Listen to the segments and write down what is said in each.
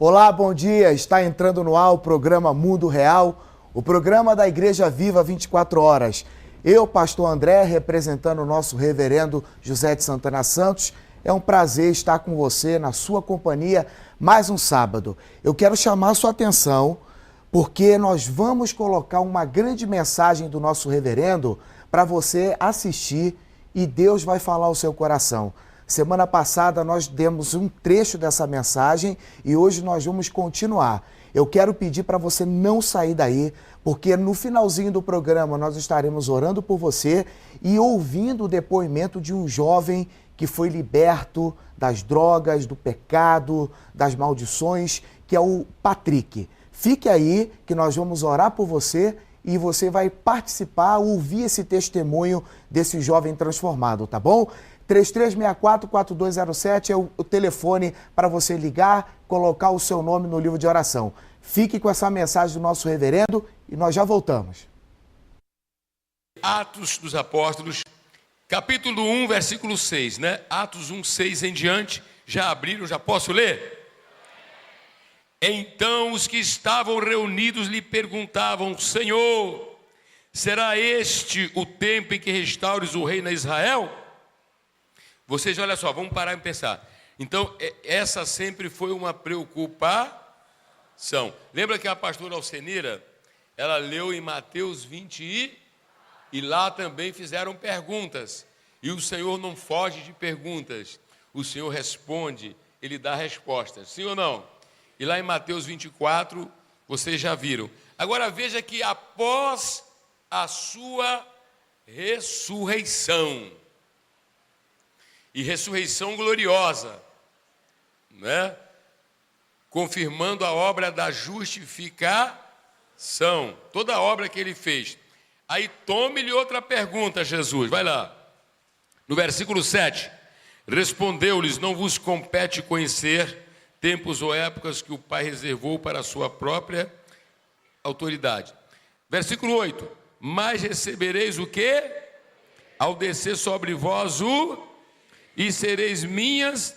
Olá, bom dia. Está entrando no ar o programa Mundo Real, o programa da Igreja Viva 24 horas. Eu, pastor André, representando o nosso reverendo José de Santana Santos, é um prazer estar com você, na sua companhia, mais um sábado. Eu quero chamar a sua atenção, porque nós vamos colocar uma grande mensagem do nosso reverendo para você assistir e Deus vai falar ao seu coração. Semana passada nós demos um trecho dessa mensagem e hoje nós vamos continuar. Eu quero pedir para você não sair daí, porque no finalzinho do programa nós estaremos orando por você e ouvindo o depoimento de um jovem que foi liberto das drogas, do pecado, das maldições, que é o Patrick. Fique aí que nós vamos orar por você e você vai participar, ouvir esse testemunho desse jovem transformado, tá bom? 3364-4207 é o telefone para você ligar, colocar o seu nome no livro de oração. Fique com essa mensagem do nosso reverendo e nós já voltamos. Atos dos Apóstolos, capítulo 1, versículo 6, né? Atos 1, 6 em diante, já abriram, já posso ler? Então os que estavam reunidos lhe perguntavam: Senhor, será este o tempo em que restaures o reino a Israel? Vocês, olha só, vamos parar e pensar. Então, essa sempre foi uma preocupação. Lembra que a pastora Alcenira, ela leu em Mateus 20 e lá também fizeram perguntas. E o Senhor não foge de perguntas. O Senhor responde, Ele dá respostas. Sim ou não? E lá em Mateus 24, vocês já viram. Agora veja que após a sua ressurreição, e ressurreição gloriosa, né? Confirmando a obra da justificação, toda a obra que ele fez. Aí tome-lhe outra pergunta, Jesus, vai lá. No versículo 7, respondeu-lhes: não vos compete conhecer tempos ou épocas que o Pai reservou para a sua própria autoridade. Versículo 8, mas recebereis o quê? Ao descer sobre vós e sereis minhas,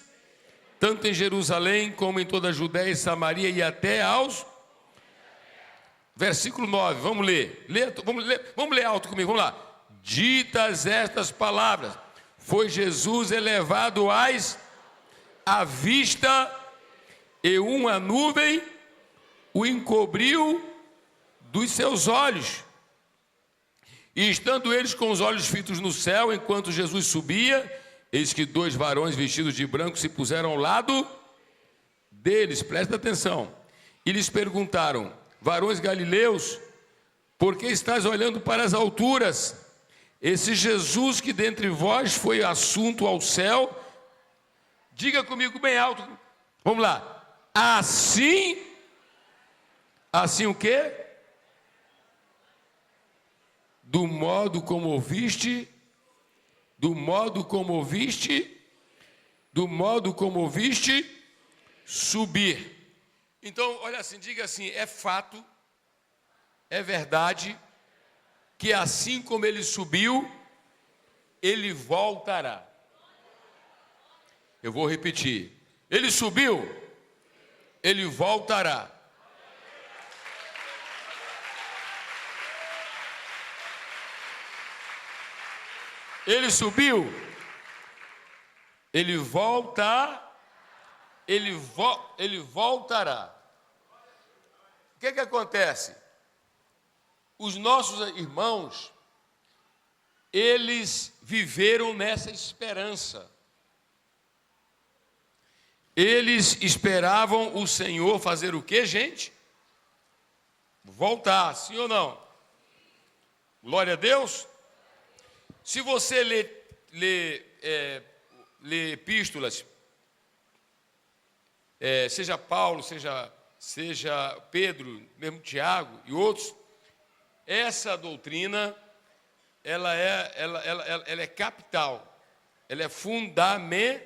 tanto em Jerusalém como em toda a Judéia e Samaria e até aos... Versículo 9, vamos ler. Vamos ler alto comigo, vamos lá. Ditas estas palavras, foi Jesus elevado à vista, e uma nuvem o encobriu dos seus olhos. E estando eles com os olhos fitos no céu, enquanto Jesus subia, eis que dois varões vestidos de branco se puseram ao lado deles, presta atenção, e lhes perguntaram: varões galileus, por que estáis olhando para as alturas? Esse Jesus que dentre vós foi assunto ao céu, diga comigo bem alto, vamos lá, assim o quê? Do modo como ouviste subir. Então, olha assim, diga assim, é fato, é verdade, que assim como ele subiu, ele voltará. Eu vou repetir, ele subiu, ele voltará. Ele subiu, ele voltará. O que acontece? Os nossos irmãos, eles viveram nessa esperança. Eles esperavam o Senhor fazer o quê, gente? Voltar, sim ou não? Glória a Deus. Se você lê epístolas, seja Paulo, seja Pedro, mesmo Tiago e outros, essa doutrina ela é capital, ela é fundamental.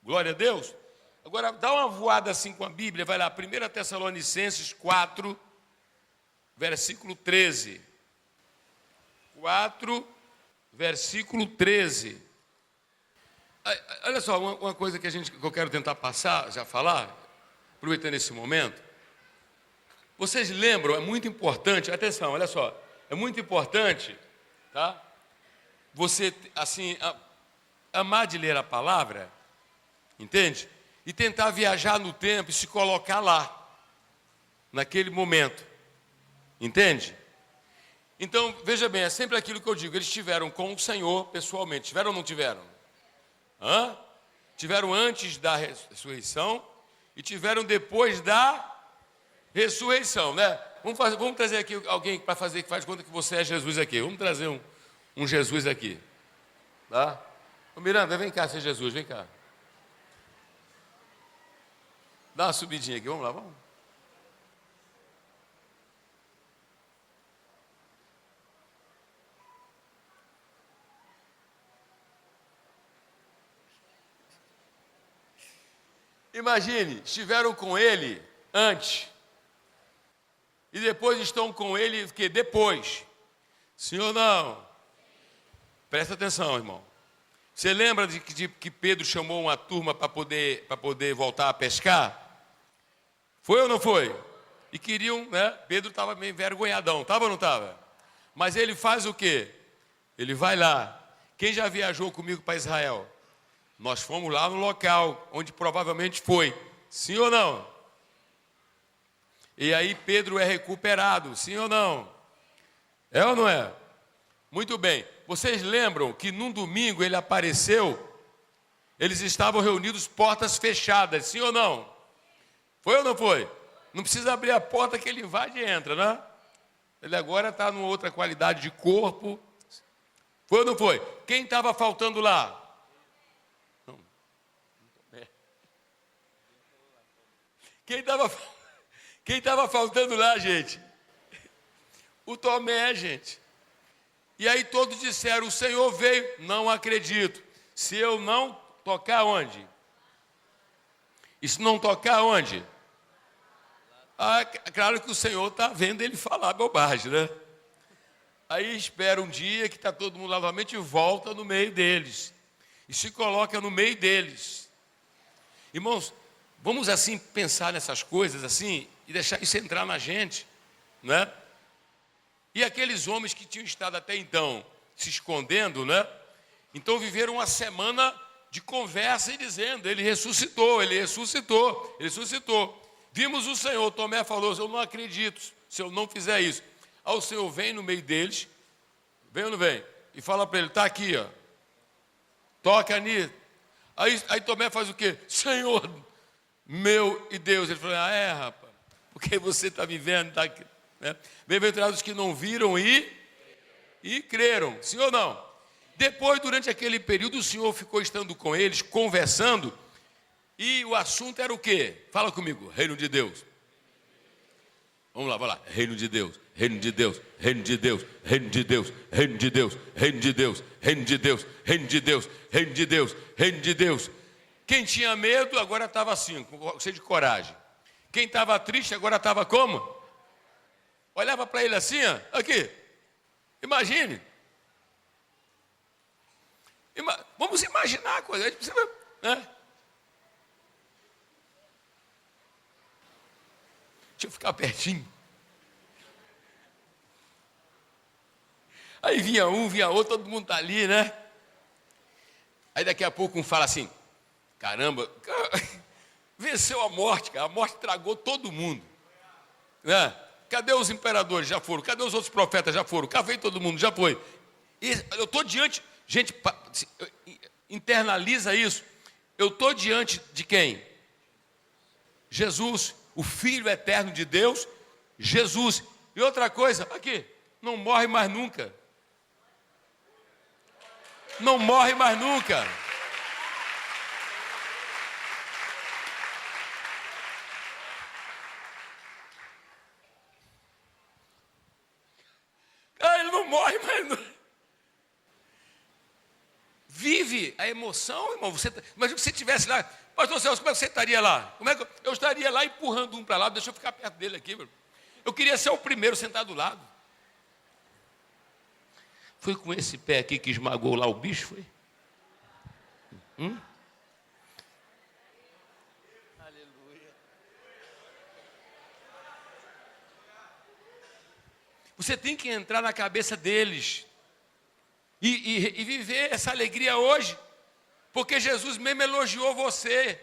Glória a Deus. Agora dá uma voada assim com a Bíblia, vai lá, 1 Tessalonicenses 4, versículo 13. 4, versículo 13. Olha só, uma coisa que eu quero tentar passar, já falar, aproveitando esse momento. Vocês lembram, é muito importante, atenção, olha só, é muito importante, tá? Você, assim, amar de ler a palavra, entende? E tentar viajar no tempo e se colocar lá, naquele momento, entende? Então, veja bem, é sempre aquilo que eu digo, eles estiveram com o Senhor pessoalmente, tiveram ou não tiveram? Tiveram antes da ressurreição e tiveram depois da ressurreição, né? Vamos trazer aqui alguém para fazer que faz conta que você é Jesus aqui. Vamos trazer um Jesus aqui, tá? Ô Miranda, vem cá ser Jesus, vem cá. Dá uma subidinha aqui, vamos lá, vamos. Imagine, estiveram com ele antes e depois estão com ele que depois. Sim ou não? Presta atenção, irmão. Você lembra de que Pedro chamou uma turma para poder voltar a pescar? Foi ou não foi? E queriam, né? Pedro estava meio envergonhadão, estava ou não estava? Mas ele faz o quê? Ele vai lá. Quem já viajou comigo para Israel? Nós fomos lá no local onde provavelmente foi. Sim ou não? E aí Pedro é recuperado. Sim ou não? É ou não é? Muito bem. Vocês lembram que num domingo ele apareceu? Eles estavam reunidos, portas fechadas. Sim ou não? Foi ou não foi? Não precisa abrir a porta que ele invade e entra, né? Ele agora está numa outra qualidade de corpo. Foi ou não foi? Quem estava faltando lá? Quem estava faltando lá, gente? O Tomé, gente. E aí todos disseram, o Senhor veio. Não acredito. Se eu não tocar onde? E se não tocar onde? Claro que o Senhor está vendo ele falar bobagem, né? Aí espera um dia que está todo mundo novamente e volta no meio deles. E se coloca no meio deles. Irmãos, vamos assim pensar nessas coisas assim e deixar isso entrar na gente, né? E aqueles homens que tinham estado até então se escondendo, né? Então viveram uma semana de conversa e dizendo, ele ressuscitou, ele ressuscitou, ele ressuscitou. Vimos o Senhor, Tomé falou, eu não acredito se eu não fizer isso. Aí o Senhor vem no meio deles, vem ou não vem? E fala para ele, está aqui, ó. Toca nisso. Aí Tomé faz o quê? Senhor, meu e Deus. Ele falou, rapaz, porque você está vivendo, está aqui. Né? Bem-aventurados que não viram e creram. Sim ou não? Depois, durante aquele período, o Senhor ficou estando com eles, conversando, e o assunto era o quê? Fala comigo, reino de Deus. Vamos lá, reino de Deus, reino de Deus, reino de Deus, reino de Deus, reino de Deus, reino de Deus, reino de Deus, reino de Deus, reino de Deus, reino de Deus. Quem tinha medo agora estava assim, cheio de coragem. Quem estava triste agora estava como? Olhava para ele assim, ó, aqui, imagine. Vamos imaginar a coisa, a gente precisa, né? Deixa eu ficar pertinho. Aí vinha um, vinha outro, todo mundo está ali, né? Aí daqui a pouco um fala assim, caramba, venceu a morte, cara, a morte tragou todo mundo. Né? Cadê os imperadores? Já foram. Cadê os outros profetas? Já foram. Cá veio todo mundo? Já foi. E eu estou diante, gente, internaliza isso. Eu estou diante de quem? Jesus, o Filho eterno de Deus, Jesus. E outra coisa, aqui, não morre mais nunca. Não morre mais nunca. Ele não morre mais nunca. Vive a emoção, irmão. Imagina que você estivesse lá. Pastor Celso, como é que você estaria lá? Como é que eu estaria lá empurrando um para lá, deixa eu ficar perto dele aqui. Meu. Eu queria ser o primeiro sentado do lado. Foi com esse pé aqui que esmagou lá o bicho, foi? Aleluia. Você tem que entrar na cabeça deles e viver essa alegria hoje, porque Jesus mesmo elogiou você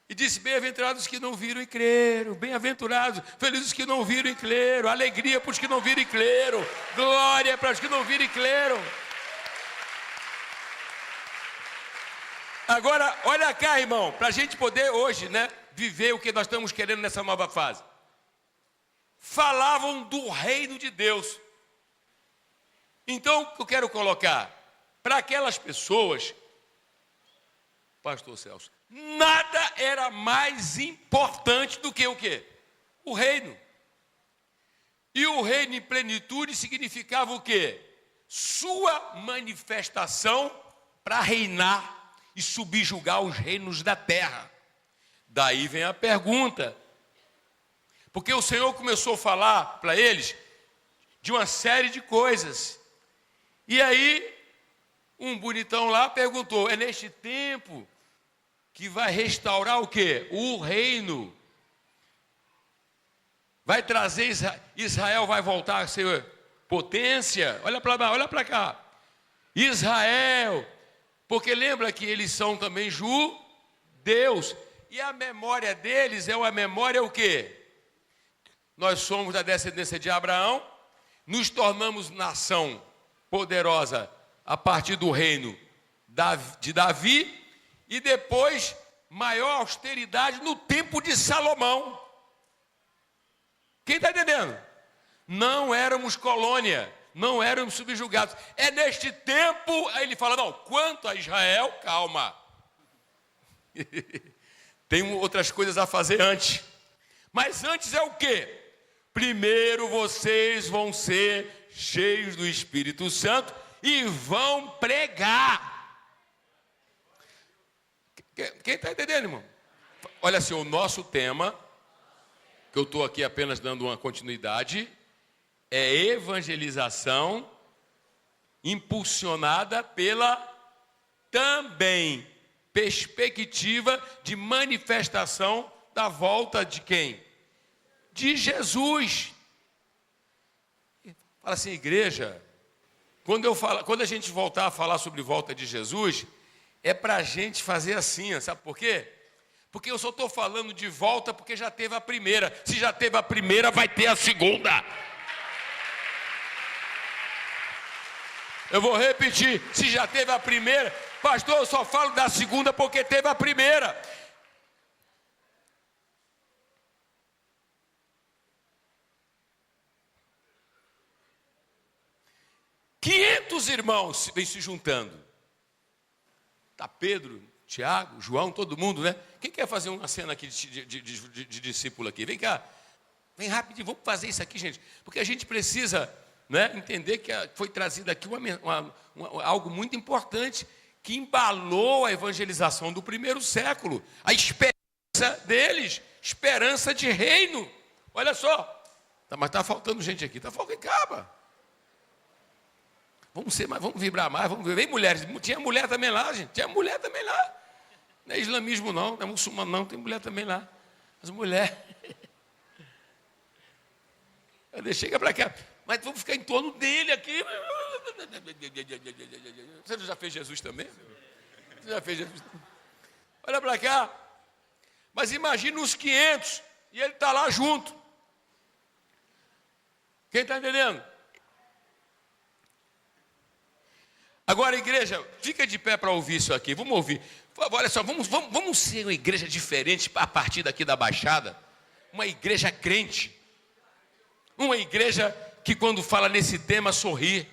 e disse: bem-aventurados os que não viram e creram, bem-aventurados, felizes os que não viram e creram, alegria para os que não viram e creram, glória para os que não viram e creram. Agora, olha cá, irmão, para a gente poder hoje, né, viver o que nós estamos querendo nessa nova fase. Falavam do reino de Deus. Então, o que eu quero colocar para aquelas pessoas, pastor Celso, nada era mais importante do que o quê? O reino. E o reino em plenitude significava o quê? Sua manifestação para reinar e subjugar os reinos da terra. Daí vem a pergunta. Porque o Senhor começou a falar para eles de uma série de coisas. E aí, um bonitão lá perguntou: é neste tempo que vai restaurar o quê? O reino. Vai trazer Israel, vai voltar a ser potência. Olha para cá. Israel. Porque lembra que eles são também judeus. E a memória deles é uma memória o quê? Nós somos da descendência de Abraão, nos tornamos nação poderosa a partir do reino de Davi, e depois maior austeridade no tempo de Salomão. Quem está entendendo? Não éramos colônia, não éramos subjugados. É neste tempo, aí ele fala: não, quanto a Israel, calma. Tem outras coisas a fazer antes. Mas antes é o quê? Primeiro vocês vão ser cheios do Espírito Santo e vão pregar. Quem está entendendo, irmão? Olha assim, o nosso tema, que eu estou aqui apenas dando uma continuidade, é evangelização impulsionada pela também perspectiva de manifestação da volta de quem? De Jesus. Fala assim, igreja, quando a gente voltar a falar sobre volta de Jesus, é para a gente fazer assim, sabe por quê? Porque eu só estou falando de volta porque já teve a primeira. Se já teve a primeira, vai ter a segunda. Eu vou repetir, se já teve a primeira, pastor, eu só falo da segunda porque teve a primeira. Quinhentos irmãos vêm se juntando. Tá Pedro, Tiago, João, todo mundo, né? Quem quer fazer uma cena aqui de discípulo aqui? Vem cá, vem rapidinho, vamos fazer isso aqui, gente. Porque a gente precisa, né, entender que foi trazido aqui algo muito importante que embalou a evangelização do primeiro século. A esperança deles, esperança de reino. Olha só, mas está faltando gente aqui, está faltando caba. Vamos vibrar mais, vamos ver. Vem mulheres, tinha mulher também lá, gente, tinha mulher também lá. Não é islamismo não, não é muçulmano não, tem mulher também lá. As mulheres. Chega para cá, mas vamos ficar em torno dele aqui. Você já fez Jesus também? Você já fez Jesus? Olha para cá. Mas imagina os 500 e ele está lá junto. Quem está entendendo? Agora, igreja, fica de pé para ouvir isso aqui. Vamos ouvir. Olha só, vamos ser uma igreja diferente a partir daqui da Baixada. Uma igreja crente. Uma igreja que quando fala nesse tema sorri.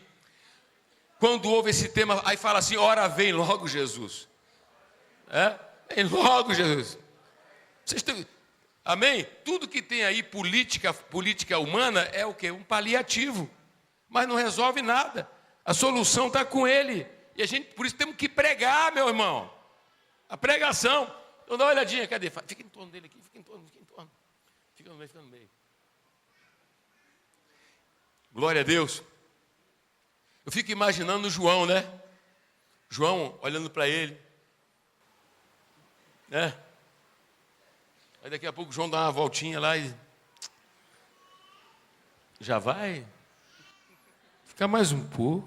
Quando ouve esse tema, aí fala assim, ora vem logo Jesus. Vem logo Jesus. Vocês estão... Amém? Tudo que tem aí política humana é o quê? Um paliativo. Mas não resolve nada. A solução está com ele. E a gente, por isso, temos que pregar, meu irmão. A pregação. Então dá uma olhadinha, cadê? Fica em torno dele aqui, fica em torno. Fica no meio. Glória a Deus. Eu fico imaginando o João, né? João olhando para ele. né? Aí daqui a pouco o João dá uma voltinha lá e... Já vai? Fica mais um pouco.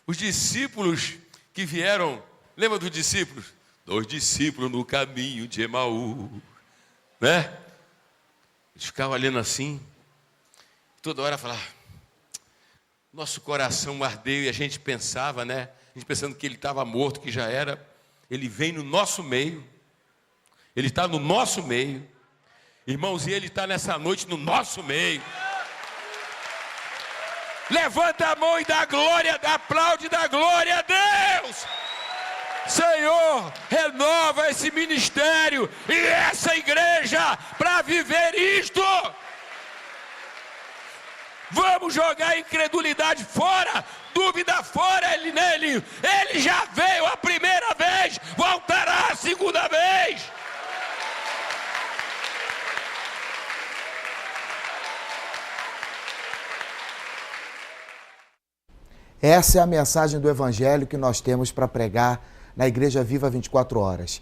Os discípulos que vieram, lembra dos discípulos? 2 discípulos no caminho de Emaú, né? Eles ficavam olhando assim, toda hora falavam, nosso coração ardeu e a gente pensava, né? A gente pensando que ele estava morto, que já era. Ele vem no nosso meio, ele está no nosso meio, irmãos, e ele está nessa noite no nosso meio. Levanta a mão e dá glória, aplaude, dá glória a Deus. Senhor, renova esse ministério e essa igreja para viver isto. Vamos jogar a incredulidade fora, dúvida fora nele. Ele já veio a primeira vez, voltará a segunda vez. Essa é a mensagem do Evangelho que nós temos para pregar na Igreja Viva 24 Horas.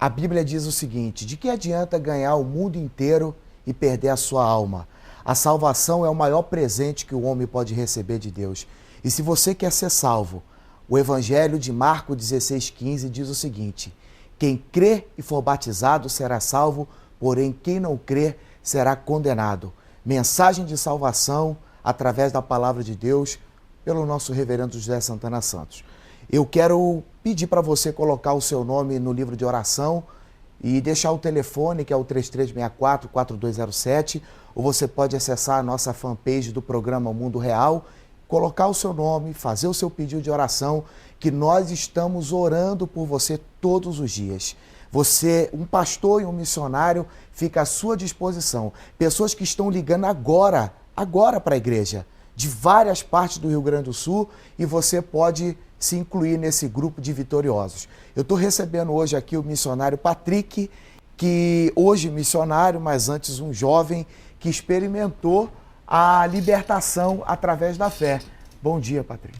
A Bíblia diz o seguinte: de que adianta ganhar o mundo inteiro e perder a sua alma? A salvação é o maior presente que o homem pode receber de Deus. E se você quer ser salvo, o Evangelho de Marcos 16,15 diz o seguinte: quem crê e for batizado será salvo, porém quem não crer será condenado. Mensagem de salvação através da palavra de Deus, pelo nosso reverendo José Santana Santos. Eu quero pedir para você colocar o seu nome no livro de oração e deixar o telefone, que é o 3364-4207, ou você pode acessar a nossa fanpage do programa Mundo Real, colocar o seu nome, fazer o seu pedido de oração, que nós estamos orando por você todos os dias. Você, um pastor e um missionário, fica à sua disposição. Pessoas que estão ligando agora para a igreja, de várias partes do Rio Grande do Sul, e você pode se incluir nesse grupo de vitoriosos. Eu estou recebendo hoje aqui o missionário Patrick, que hoje missionário, mas antes um jovem que experimentou a libertação através da fé. Bom dia, Patrick.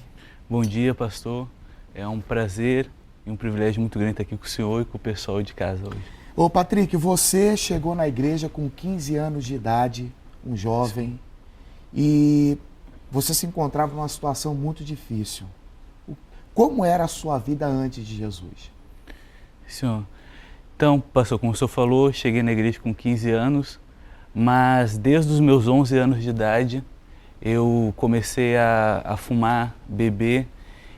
Bom dia, pastor. É um prazer e um privilégio muito grande estar aqui com o senhor e com o pessoal de casa hoje. Ô, Patrick, você chegou na igreja com 15 anos de idade, um jovem, e você se encontrava numa situação muito difícil. Como era a sua vida antes de Jesus? Senhor, então, pastor, como o senhor falou, cheguei na igreja com 15 anos, mas desde os meus 11 anos de idade, eu comecei a fumar, beber,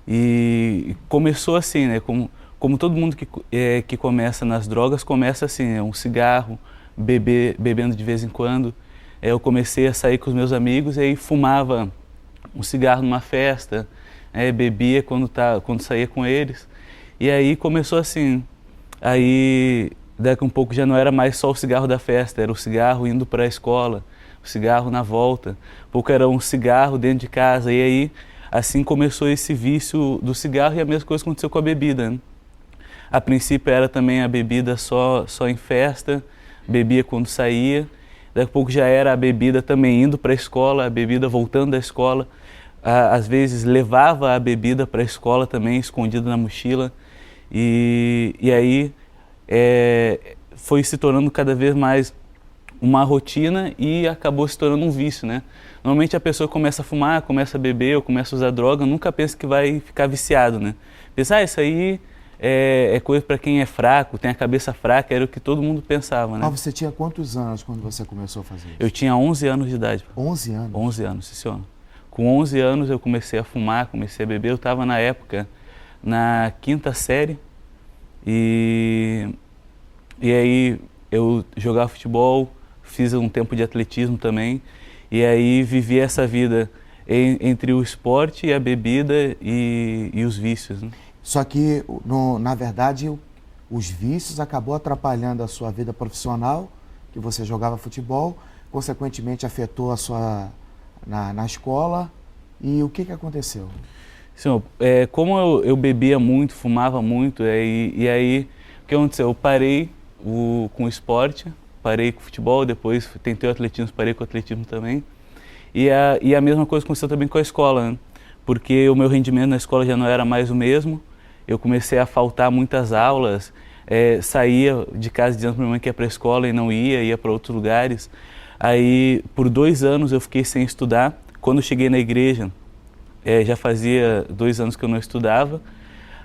e começou assim, né? Como todo mundo que começa nas drogas, começa assim, né? Um cigarro, bebendo de vez em quando. Eu comecei a sair com os meus amigos e aí fumava um cigarro numa festa, bebia quando saía com eles. E aí começou assim, aí daqui a um pouco já não era mais só o cigarro da festa, era o cigarro indo para a escola, o cigarro na volta, pouco era um cigarro dentro de casa. E aí assim começou esse vício do cigarro, e a mesma coisa aconteceu com a bebida, né? A princípio era também a bebida só em festa, bebia quando saía, daqui a pouco já era a bebida também indo para a escola, a bebida voltando da escola. Às vezes levava a bebida para a escola também, escondida na mochila, e aí foi se tornando cada vez mais uma rotina e acabou se tornando um vício, né? Normalmente a pessoa começa a fumar, começa a beber ou começa a usar droga, nunca pensa que vai ficar viciado, né? Pensa, isso aí é coisa para quem é fraco, tem a cabeça fraca, era o que todo mundo pensava, né? Você tinha quantos anos quando você começou a fazer isso? Eu tinha 11 anos de idade. 11 anos? 11 anos, sim, senhor. Com 11 anos eu comecei a fumar, comecei a beber. Eu estava na época na 5ª série e aí eu jogava futebol, fiz um tempo de atletismo também, e aí vivi essa vida entre o esporte e a bebida e os vícios, né? Só que, na verdade, os vícios acabou atrapalhando a sua vida profissional, que você jogava futebol, consequentemente afetou a sua na escola. E o que aconteceu? Senhor, como eu bebia muito, fumava muito, e aí o que aconteceu? Eu parei com o esporte, parei com o futebol, depois tentei o atletismo, parei com o atletismo também. E a mesma coisa aconteceu também com a escola, né? Porque o meu rendimento na escola já não era mais o mesmo. Eu comecei a faltar muitas aulas, saía de casa dizendo para minha mãe que ia para a escola e não ia para outros lugares. Aí, por 2 anos eu fiquei sem estudar. Quando eu cheguei na igreja, já fazia 2 anos que eu não estudava.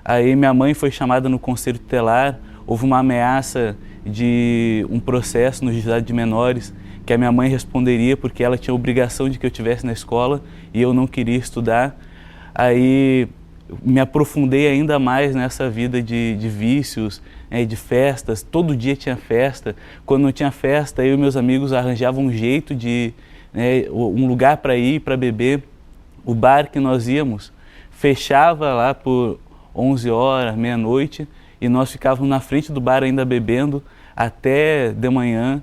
Aí minha mãe foi chamada no conselho tutelar, houve uma ameaça de um processo no juizado de menores, que a minha mãe responderia porque ela tinha a obrigação de que eu estivesse na escola e eu não queria estudar. Aí me aprofundei ainda mais nessa vida de vícios, de festas. Todo dia tinha festa. Quando não tinha festa, eu e meus amigos arranjavam um jeito de, um lugar para ir, para beber. O bar que nós íamos fechava lá por 11 horas, meia-noite, e nós ficávamos na frente do bar ainda bebendo até de manhã.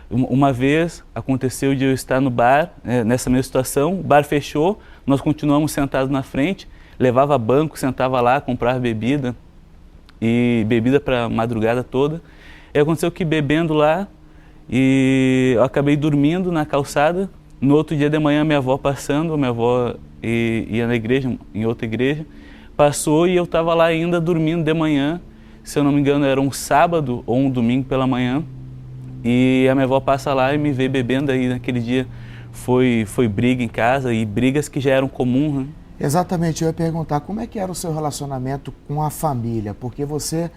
Uma vez aconteceu de eu estar no bar, nessa mesma situação, o bar fechou, nós continuamos sentados na frente, levava banco, sentava lá, comprava bebida, e bebida para a madrugada toda. E aconteceu que bebendo lá, e eu acabei dormindo na calçada. No outro dia de manhã, minha avó passando, minha avó ia na igreja, em outra igreja, passou e eu estava lá ainda dormindo de manhã. Se eu não me engano, era um sábado ou um domingo pela manhã. E a minha avó passa lá e me vê bebendo. Aí naquele dia foi briga em casa, e brigas que já eram comuns, né? Exatamente, eu ia perguntar como é que era o seu relacionamento com a família, porque você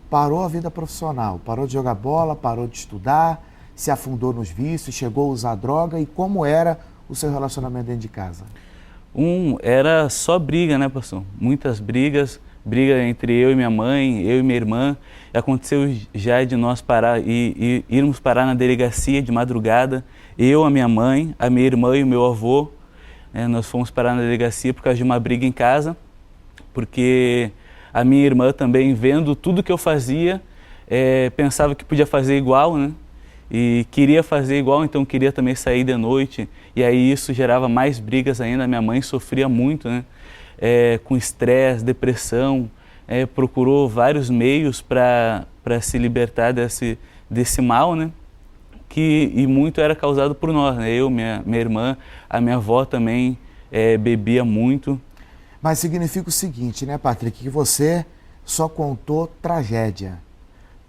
parou a vida profissional, parou de jogar bola, parou de estudar, se afundou nos vícios, chegou a usar droga, e como era o seu relacionamento dentro de casa? Era só briga, né, pastor? Muitas brigas, briga entre eu e minha mãe, eu e minha irmã. Aconteceu já de nós parar e irmos parar na delegacia de madrugada, eu, a minha mãe, a minha irmã e o meu avô. Nós fomos parar na delegacia por causa de uma briga em casa, porque a minha irmã também, vendo tudo que eu fazia, pensava que podia fazer igual, né? E queria fazer igual, então queria também sair de noite, e aí isso gerava mais brigas ainda. A minha mãe sofria muito, né? Com estresse, depressão, procurou vários meios para se libertar desse mal, né? E muito era causado por nós, né? Eu, minha irmã, a minha avó também bebia muito. Mas significa o seguinte, né, Patrick, que você só contou tragédia.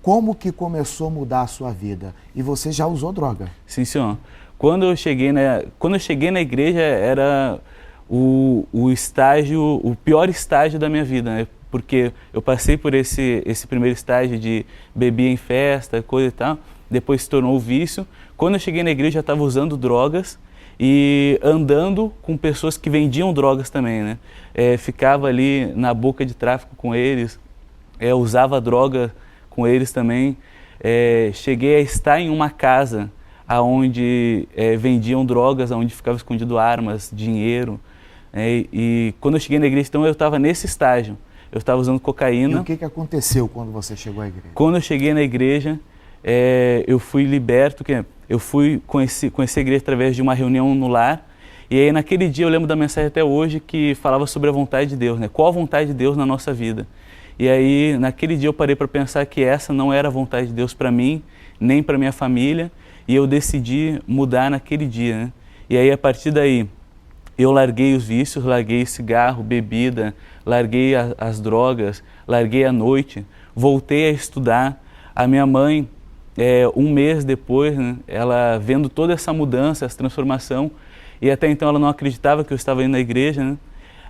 Como que começou a mudar a sua vida? E você já usou droga? Sim, senhor. Quando eu cheguei na igreja, era o pior estágio da minha vida, né? Porque eu passei por esse primeiro estágio de bebia em festa, coisa e tal. Depois se tornou o vício. Quando eu cheguei na igreja, já estava usando drogas e andando com pessoas que vendiam drogas também, né? Ficava ali na boca de tráfico com eles, usava droga com eles também. Cheguei a estar em uma casa onde vendiam drogas, onde ficava escondido armas, dinheiro. E quando eu cheguei na igreja, então, eu estava nesse estágio. Eu estava usando cocaína. E o que aconteceu quando você chegou à igreja? Quando eu cheguei na igreja, eu fui liberto, eu fui conhecer a igreja através de uma reunião no lar. E aí naquele dia eu lembro da mensagem até hoje que falava sobre a vontade de Deus, né? Qual a vontade de Deus na nossa vida? E aí naquele dia eu parei para pensar que essa não era a vontade de Deus para mim, nem para minha família, e eu decidi mudar naquele dia, né? E aí a partir daí eu larguei os vícios, larguei cigarro, bebida, larguei as drogas, larguei a noite, voltei a estudar. A minha mãe, um mês depois, né, ela vendo toda essa mudança, essa transformação, e até então ela não acreditava que eu estava indo na igreja, né?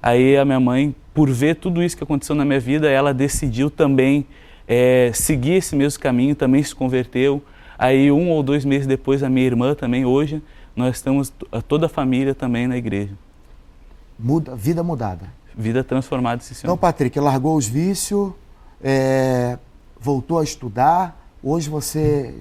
Aí a minha mãe, por ver tudo isso que aconteceu na minha vida, ela decidiu também seguir esse mesmo caminho, também se converteu. Aí 1 ou 2 meses depois, a minha irmã também, hoje, nós estamos, toda a família também na igreja. Vida mudada. Vida transformada, sim, senhor. Então, Patrick, largou os vícios, voltou a estudar. Hoje você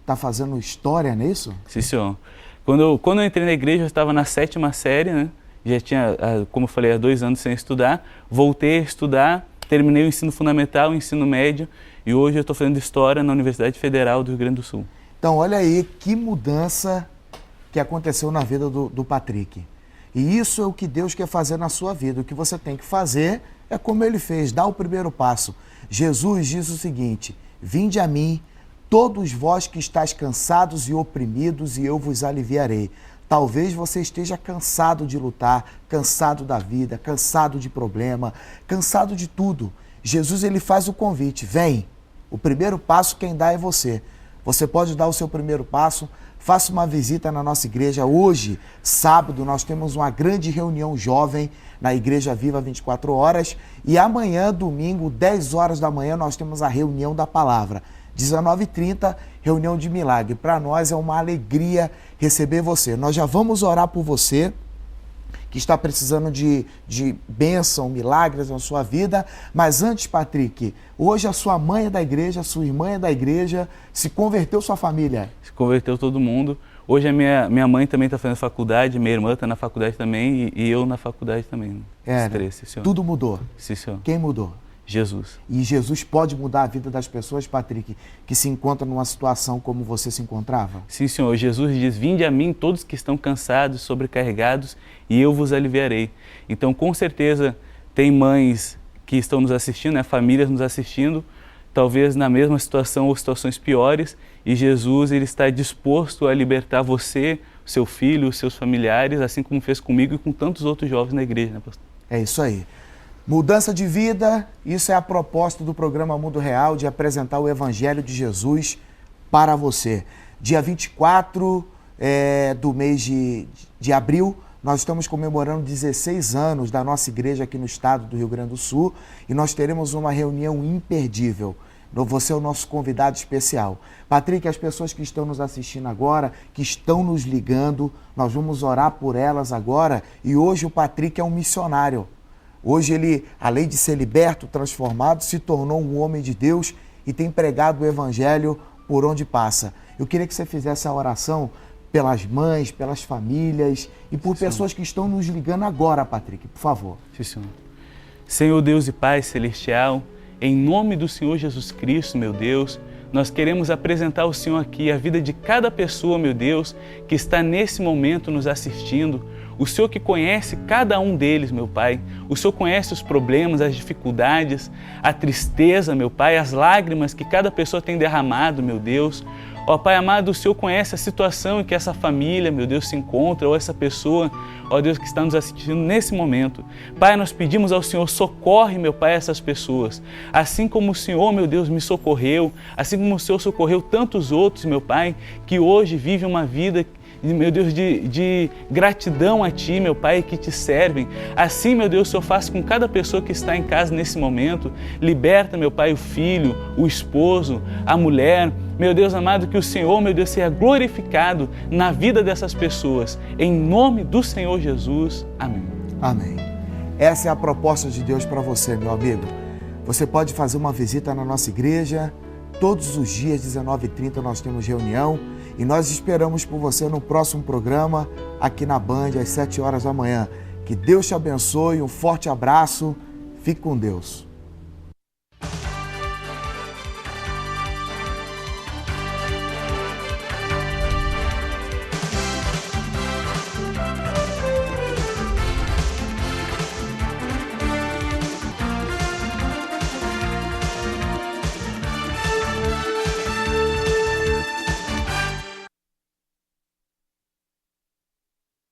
está fazendo história nisso? Sim, senhor. Quando eu entrei na igreja, eu estava na 7ª série, né? Já tinha, como eu falei, há 2 anos sem estudar. Voltei a estudar, terminei o ensino fundamental, o ensino médio, e hoje eu estou fazendo história na Universidade Federal do Rio Grande do Sul. Então, olha aí que mudança que aconteceu na vida do Patrick. E isso é o que Deus quer fazer na sua vida. O que você tem que fazer é como ele fez, dar o primeiro passo. Jesus diz o seguinte: vinde a mim, todos vós que estáis cansados e oprimidos, e eu vos aliviarei. Talvez você esteja cansado de lutar, cansado da vida, cansado de problema, cansado de tudo. Jesus, ele faz o convite: vem, O primeiro passo quem dá é você. Você pode dar o seu primeiro passo. Faça uma visita na nossa igreja. Hoje, sábado, nós temos uma grande reunião jovem na Igreja Viva 24 horas. E amanhã, domingo, 10 horas da manhã, nós temos a reunião da palavra. 19h30, reunião de milagre. Para nós é uma alegria receber você. Nós já vamos orar por você que está precisando de bênção, milagres na sua vida. Mas antes, Patrick, hoje a sua mãe é da igreja, a sua irmã é da igreja, se converteu sua família? Se converteu todo mundo. Hoje a minha mãe também está fazendo faculdade, minha irmã está na faculdade também e eu na faculdade também. É, três, sim, senhor. Tudo mudou? Sim, senhor. Quem mudou? Jesus. E Jesus pode mudar a vida das pessoas, Patrick, que se encontram numa situação como você se encontrava? Sim, Senhor. Jesus diz, vinde a mim todos que estão cansados, sobrecarregados, e eu vos aliviarei. Então, com certeza, tem mães que estão nos assistindo, né? Famílias nos assistindo, talvez na mesma situação ou situações piores, e Jesus ele está disposto a libertar você, o seu filho, os seus familiares, assim como fez comigo e com tantos outros jovens na igreja, né, pastor? É isso aí. Mudança de vida, isso é a proposta do programa Mundo Real, de apresentar o Evangelho de Jesus para você. Dia 24 do mês de abril, nós estamos comemorando 16 anos da nossa igreja aqui no estado do Rio Grande do Sul e nós teremos uma reunião imperdível. Você é o nosso convidado especial. Patrick, as pessoas que estão nos assistindo agora, que estão nos ligando, nós vamos orar por elas agora e hoje o Patrick é um missionário. Hoje ele, além de ser liberto, transformado, se tornou um homem de Deus e tem pregado o Evangelho por onde passa. Eu queria que você fizesse a oração pelas mães, pelas famílias e por pessoas que estão nos ligando agora, Patrick, por favor. Sim, Senhor. Senhor Deus e Pai Celestial, em nome do Senhor Jesus Cristo, meu Deus, nós queremos apresentar ao Senhor aqui a vida de cada pessoa, meu Deus, que está nesse momento nos assistindo. O Senhor que conhece cada um deles, meu Pai. O Senhor conhece os problemas, as dificuldades, a tristeza, meu Pai, as lágrimas que cada pessoa tem derramado, meu Deus. Ó Pai amado, o Senhor conhece a situação em que essa família, meu Deus, se encontra, ou essa pessoa, ó Deus, que está nos assistindo nesse momento. Pai, nós pedimos ao Senhor, socorre, meu Pai, essas pessoas. Assim como o Senhor, meu Deus, me socorreu, assim como o Senhor socorreu tantos outros, meu Pai, que hoje vivem uma vida, meu Deus, de gratidão a Ti, meu Pai, que Te servem. Assim, meu Deus, o Senhor faz com cada pessoa que está em casa nesse momento. Liberta, meu Pai, o filho, o esposo, a mulher. Meu Deus amado, que o Senhor, meu Deus, seja glorificado na vida dessas pessoas. Em nome do Senhor Jesus. Amém. Amém. Essa é a proposta de Deus para você, meu amigo. Você pode fazer uma visita na nossa igreja. Todos os dias, 19h30, nós temos reunião. E nós esperamos por você no próximo programa, aqui na Band, às 7 horas da manhã. Que Deus te abençoe, um forte abraço, fique com Deus.